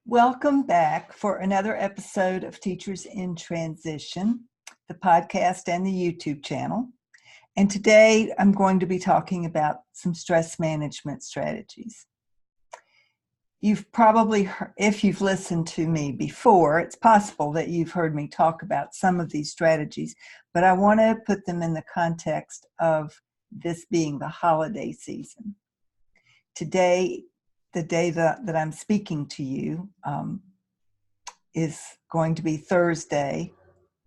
Welcome back for another episode of Teachers in Transition, the podcast and the YouTube channel. And today I'm going to be talking about some stress management strategies. You've probably heard, if you've listened to me before, it's possible that you've heard me talk about some of these strategies, but I want to put them in the context of this being the holiday season. Today, the day that I'm speaking to you is going to be Thursday,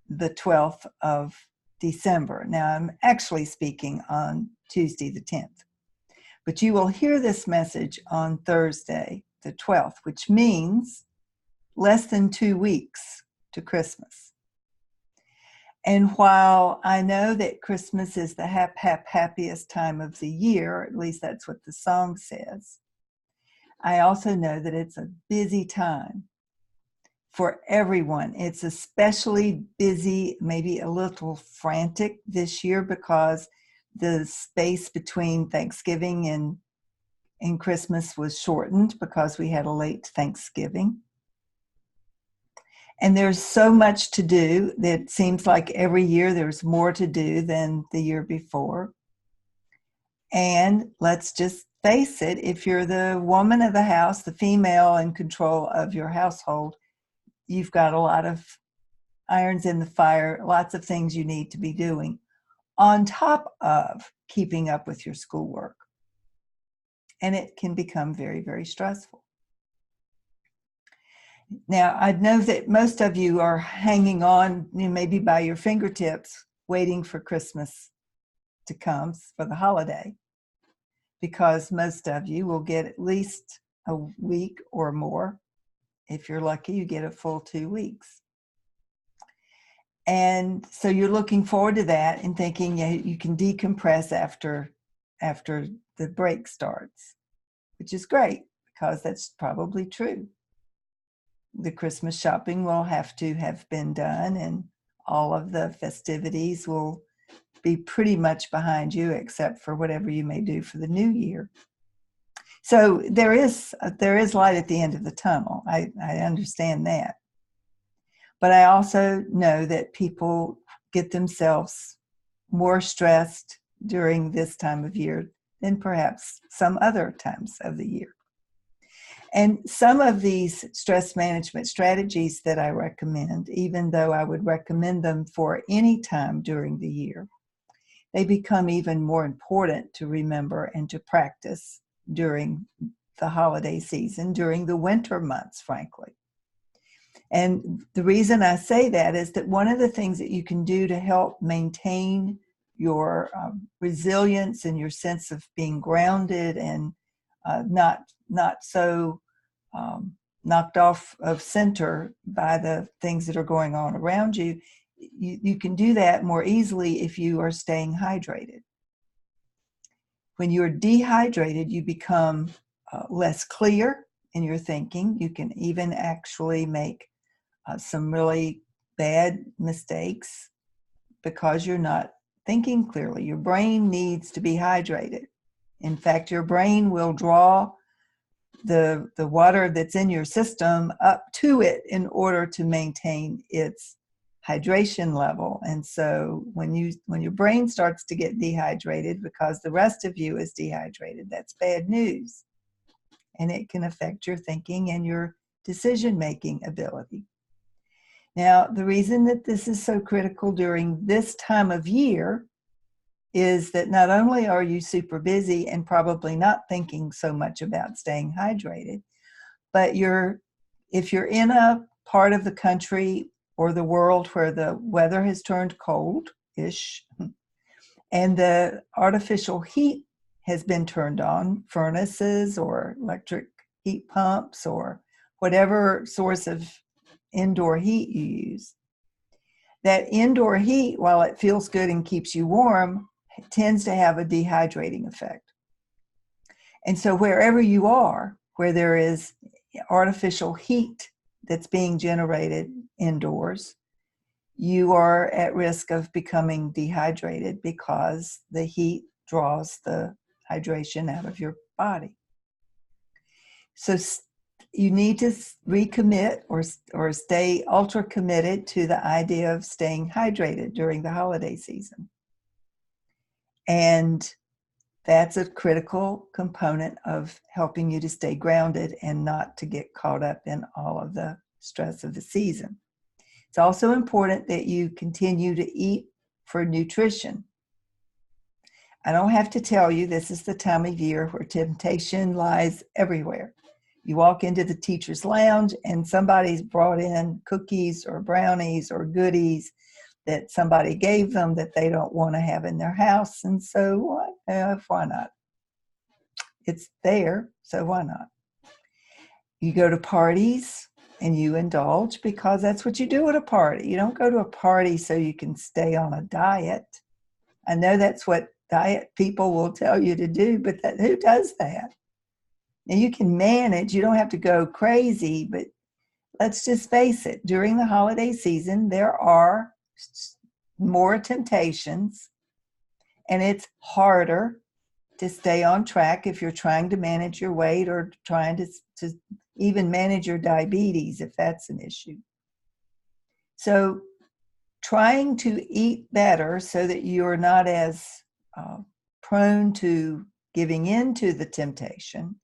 the 12th of December. Now, I'm actually speaking on Tuesday, the 10th. But you will hear this message on Thursday, the 12th, which means less than 2 weeks to Christmas. And while I know that Christmas is the happiest time of the year, at least that's what the song says, I also know that it's a busy time for everyone. It's especially busy, maybe a little frantic this year because the space between Thanksgiving and Christmas was shortened because we had a late Thanksgiving. And there's so much to do that it seems like every year there's more to do than the year before. And let's just face it, if you're the woman of the house, the female in control of your household, you've got a lot of irons in the fire, lots of things you need to be doing on top of keeping up with your schoolwork. And it can become very, very stressful. Now, I know that most of you are hanging on, maybe by your fingertips, waiting for Christmas to come for the holiday, because most of you will get at least a week or more. If you're lucky, you get a full 2 weeks. And so you're looking forward to that and thinking you can decompress after the break starts, which is great because that's probably true. The Christmas shopping will have to have been done and all of the festivities will be pretty much behind you except for whatever you may do for the new year. So there is light at the end of the tunnel. I understand that. But I also know that people get themselves more stressed during this time of year than perhaps some other times of the year. And some of these stress management strategies that I recommend, even though I would recommend them for any time during the year, they become even more important to remember and to practice during the holiday season, during the winter months, frankly. And the reason I say that is that one of the things that you can do to help maintain your resilience and your sense of being grounded and not so knocked off of center by the things that are going on around you, you can do that more easily if you are staying hydrated. When you're dehydrated, you become less clear in your thinking. You can even actually make some really bad mistakes because you're not thinking clearly. Your brain needs to be hydrated. In fact, your brain will draw the water that's in your system up to it in order to maintain its hydration level. And so when your brain starts to get dehydrated because the rest of you is dehydrated, that's bad news. And it can affect your thinking and your decision-making ability. Now, the reason that this is so critical during this time of year is that not only are you super busy and probably not thinking so much about staying hydrated, but if you're in a part of the country or the world where the weather has turned cold-ish and the artificial heat has been turned on, furnaces or electric heat pumps or whatever source of indoor heat you use, that indoor heat, while it feels good and keeps you warm, tends to have a dehydrating effect. And so wherever you are, where there is artificial heat that's being generated indoors, you are at risk of becoming dehydrated because the heat draws the hydration out of your body. So you need to recommit or stay ultra committed to the idea of staying hydrated during the holiday season. And that's a critical component of helping you to stay grounded and not to get caught up in all of the stress of the season. It's also important that you continue to eat for nutrition. I don't have to tell you, this is the time of year where temptation lies everywhere. You walk into the teacher's lounge and somebody's brought in cookies or brownies or goodies that somebody gave them that they don't want to have in their house. And so why not? It's there, so why not? You go to parties and you indulge because that's what you do at a party. You don't go to a party so you can stay on a diet. I know that's what diet people will tell you to do, but who does that? Now you can manage, you don't have to go crazy, but let's just face it, during the holiday season, there are more temptations and it's harder to stay on track if you're trying to manage your weight or trying to even manage your diabetes if that's an issue. So trying to eat better so that you're not as prone to giving in to the temptation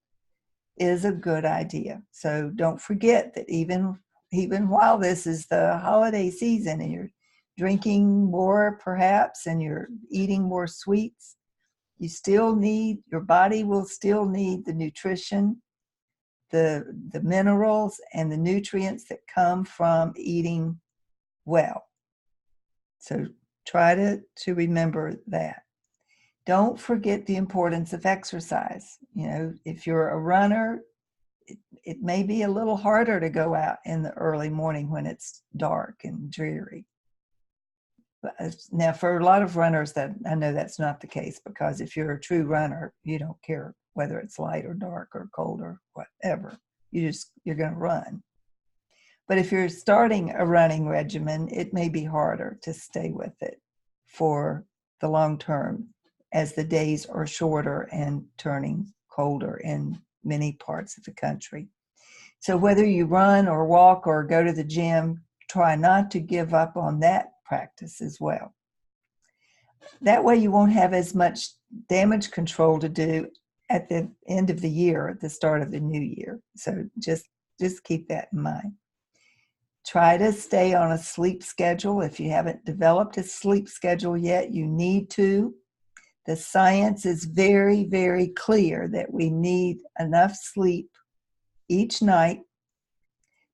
is a good idea. So don't forget that even while this is the holiday season and you're drinking more perhaps and you're eating more sweets, your body will still need the nutrition, the minerals and the nutrients that come from eating well. So try to remember that. Don't forget the importance of exercise. If you're a runner, it may be a little harder to go out in the early morning when it's dark and dreary. Now, for a lot of runners, that I know that's not the case, because if you're a true runner, you don't care whether it's light or dark or cold or whatever. You're going to run. But if you're starting a running regimen, it may be harder to stay with it for the long term as the days are shorter and turning colder in many parts of the country. So whether you run or walk or go to the gym, try not to give up on that practice as well. That way you won't have as much damage control to do at the end of the year, at the start of the new year. So just keep that in mind. Try to stay on a sleep schedule. If you haven't developed a sleep schedule yet, you need to. The science is very, very clear that we need enough sleep each night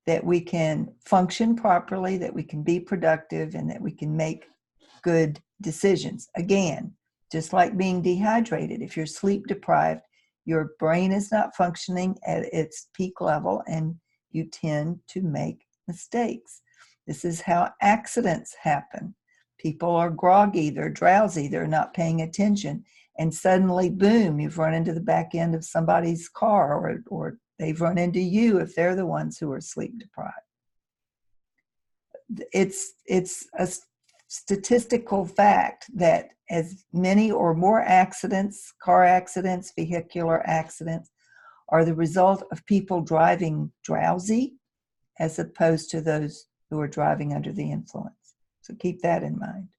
that we can function properly, that we can be productive, and that we can make good decisions. Again, just like being dehydrated, if you're sleep deprived, your brain is not functioning at its peak level and you tend to make mistakes. This is how accidents happen. People are groggy, they're drowsy, they're not paying attention, and suddenly, boom, you've run into the back end of somebody's car, or they've run into you if they're the ones who are sleep deprived. It's a statistical fact that as many or more accidents, car accidents, vehicular accidents, are the result of people driving drowsy as opposed to those who are driving under the influence. So keep that in mind.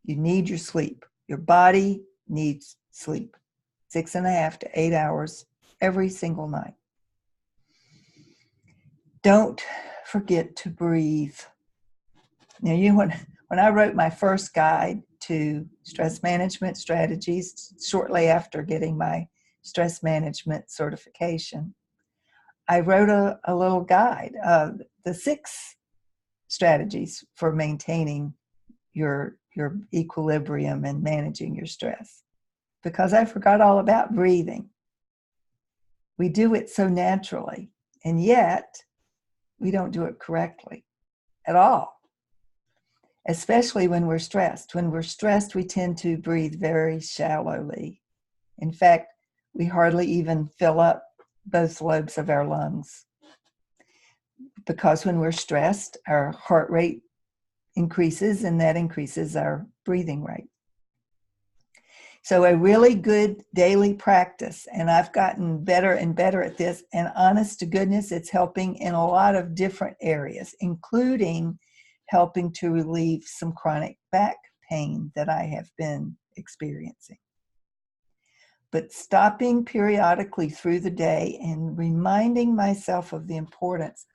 You need your sleep. Your body needs sleep. 6.5 to 8 hours every single night. Don't forget to breathe. Now, when I wrote my first guide to stress management strategies shortly after getting my stress management certification, I wrote a little guide of the 6 strategies for maintaining your equilibrium and managing your stress, because I forgot all about breathing. We do it so naturally, and yet we don't do it correctly at all, especially when we're stressed. When we're stressed, we tend to breathe very shallowly. In fact, we hardly even fill up both lobes of our lungs, because when we're stressed, our heart rate increases, and that increases our breathing rate. So a really good daily practice, and I've gotten better and better at this, and honest to goodness, it's helping in a lot of different areas, including helping to relieve some chronic back pain that I have been experiencing. But stopping periodically through the day and reminding myself of the importance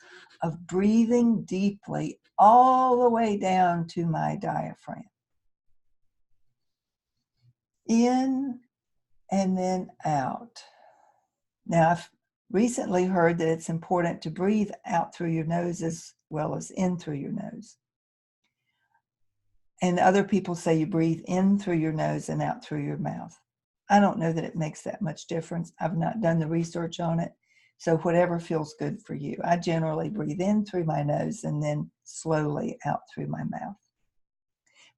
of breathing deeply all the way down to my diaphragm. In and then out. Now, I've recently heard that it's important to breathe out through your nose as well as in through your nose. And other people say you breathe in through your nose and out through your mouth. I don't know that it makes that much difference. I've not done the research on it. So whatever feels good for you. I generally breathe in through my nose and then slowly out through my mouth.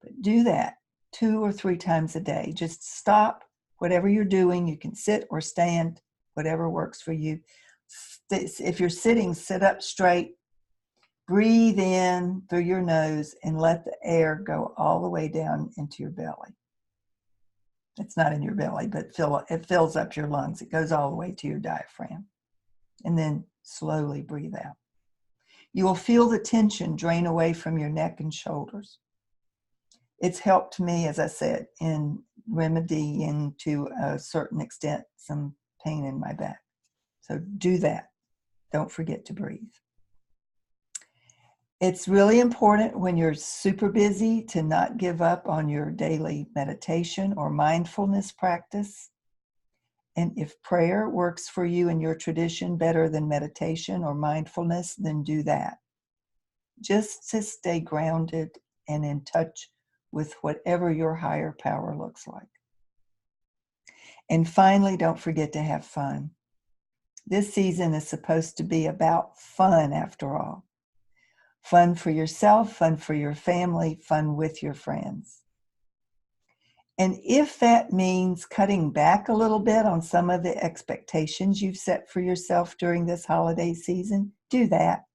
But do that 2 or 3 times a day. Just stop whatever you're doing. You can sit or stand, whatever works for you. If you're sitting, sit up straight. Breathe in through your nose and let the air go all the way down into your belly. It's not in your belly, but it fills up your lungs. It goes all the way to your diaphragm. And then slowly breathe out. You will feel the tension drain away from your neck and shoulders. It's helped me, as I said, in remedying to a certain extent some pain in my back. So do that. Don't forget to breathe. It's really important when you're super busy to not give up on your daily meditation or mindfulness practice. And if prayer works for you in your tradition better than meditation or mindfulness, then do that. Just to stay grounded and in touch with whatever your higher power looks like. And finally, don't forget to have fun. This season is supposed to be about fun after all. Fun for yourself, fun for your family, fun with your friends. And if that means cutting back a little bit on some of the expectations you've set for yourself during this holiday season, do that.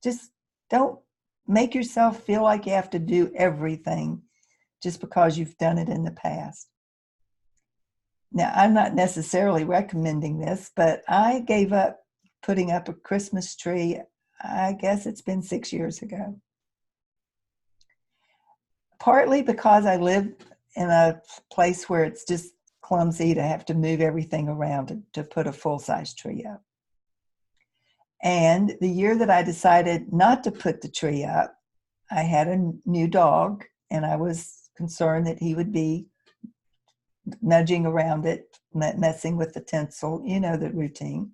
Just don't make yourself feel like you have to do everything just because you've done it in the past. Now, I'm not necessarily recommending this, but I gave up putting up a Christmas tree, I guess it's been 6 years ago. Partly because I live in a place where it's just clumsy to have to move everything around to put a full-size tree up. And the year that I decided not to put the tree up, I had a new dog, and I was concerned that he would be nudging around it, messing with the tinsel, you know, the routine.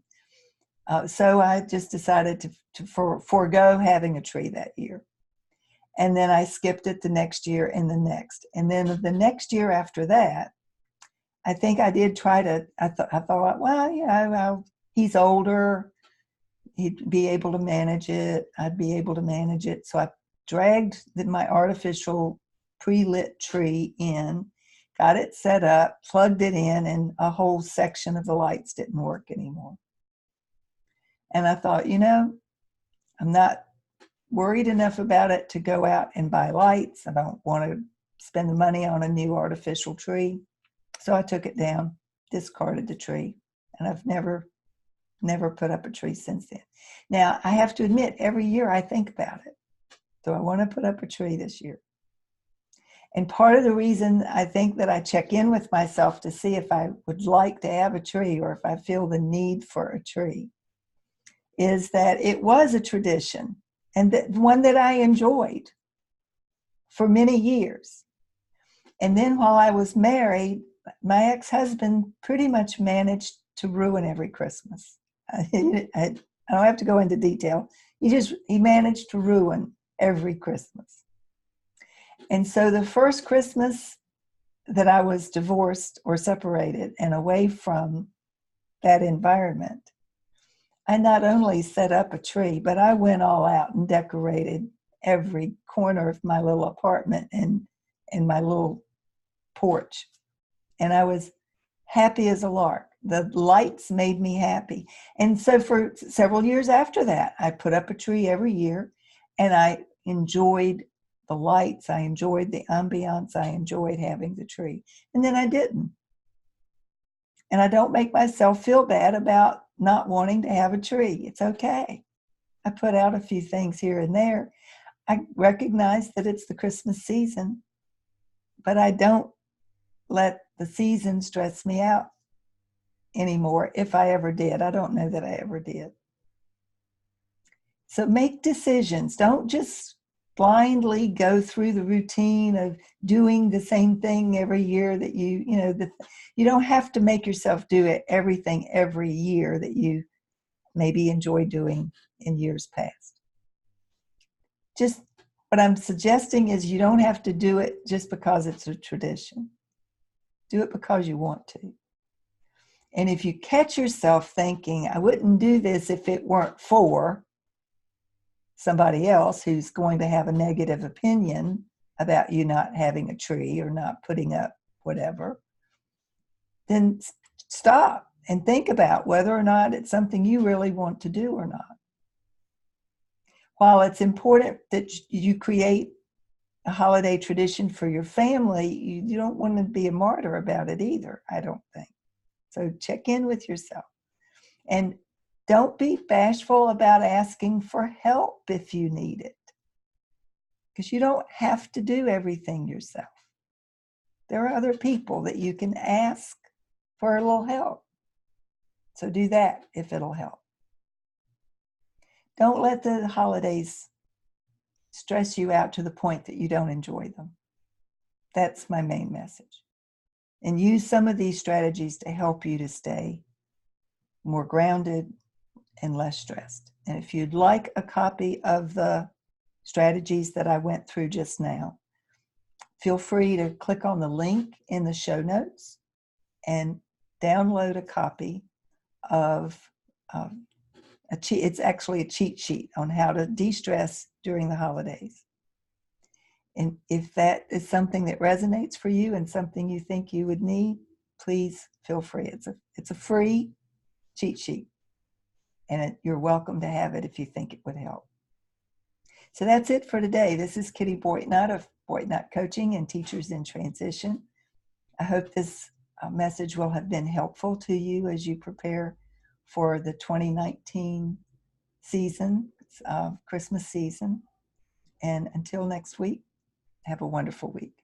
So I just decided to forego having a tree that year. And then I skipped it the next year and the next. And then the next year after that, I think I did try to, I thought, well, yeah, well, he's older. He'd be able to manage it. I'd be able to manage it. So I dragged my artificial pre-lit tree in, got it set up, plugged it in, and a whole section of the lights didn't work anymore. And I thought, you know, I'm not worried enough about it to go out and buy lights. I don't want to spend the money on a new artificial tree. So I took it down, discarded the tree, and I've never put up a tree since then. Now, I have to admit, every year I think about it. Do I want to put up a tree this year? And part of the reason I think that I check in with myself to see if I would like to have a tree or if I feel the need for a tree is that it was a tradition, and that one that I enjoyed for many years. And then while I was married, my ex-husband pretty much managed to ruin every Christmas. I don't have to go into detail. He managed to ruin every Christmas. And so the first Christmas that I was divorced or separated and away from that environment, I not only set up a tree, but I went all out and decorated every corner of my little apartment and my little porch. And I was happy as a lark. The lights made me happy. And so for several years after that, I put up a tree every year, and I enjoyed the lights. I enjoyed the ambiance. I enjoyed having the tree. And then I didn't. And I don't make myself feel bad about not wanting to have a tree. It's okay. I put out a few things here and there. I recognize that it's the Christmas season, but I don't let the season stress me out anymore, if I ever did. I don't know that I ever did. So make decisions. Don't just blindly go through the routine of doing the same thing every year that you don't have to make yourself do everything every year that you maybe enjoy doing in years past. Just what I'm suggesting is you don't have to do it just because it's a tradition. Do it because you want to. And if you catch yourself thinking, I wouldn't do this if it weren't for somebody else who's going to have a negative opinion about you not having a tree or not putting up whatever, then stop and think about whether or not it's something you really want to do or not. While it's important that you create a holiday tradition for your family, you don't want to be a martyr about it either, I don't think. So check in with yourself. And don't be bashful about asking for help if you need it, because you don't have to do everything yourself. There are other people that you can ask for a little help. So do that if it'll help. Don't let the holidays stress you out to the point that you don't enjoy them. That's my main message. And use some of these strategies to help you to stay more grounded and less stressed. And if you'd like a copy of the strategies that I went through just now, feel free to click on the link in the show notes and download a copy of it's actually a cheat sheet on how to de-stress during the holidays. And if that is something that resonates for you and something you think you would need, please feel free. It's a free cheat sheet, and you're welcome to have it if you think it would help. So that's it for today. This is Kitty Boitnott of Boitnott Coaching and Teachers in Transition. I hope this message will have been helpful to you as you prepare for the 2019 season, Christmas season. And until next week, have a wonderful week.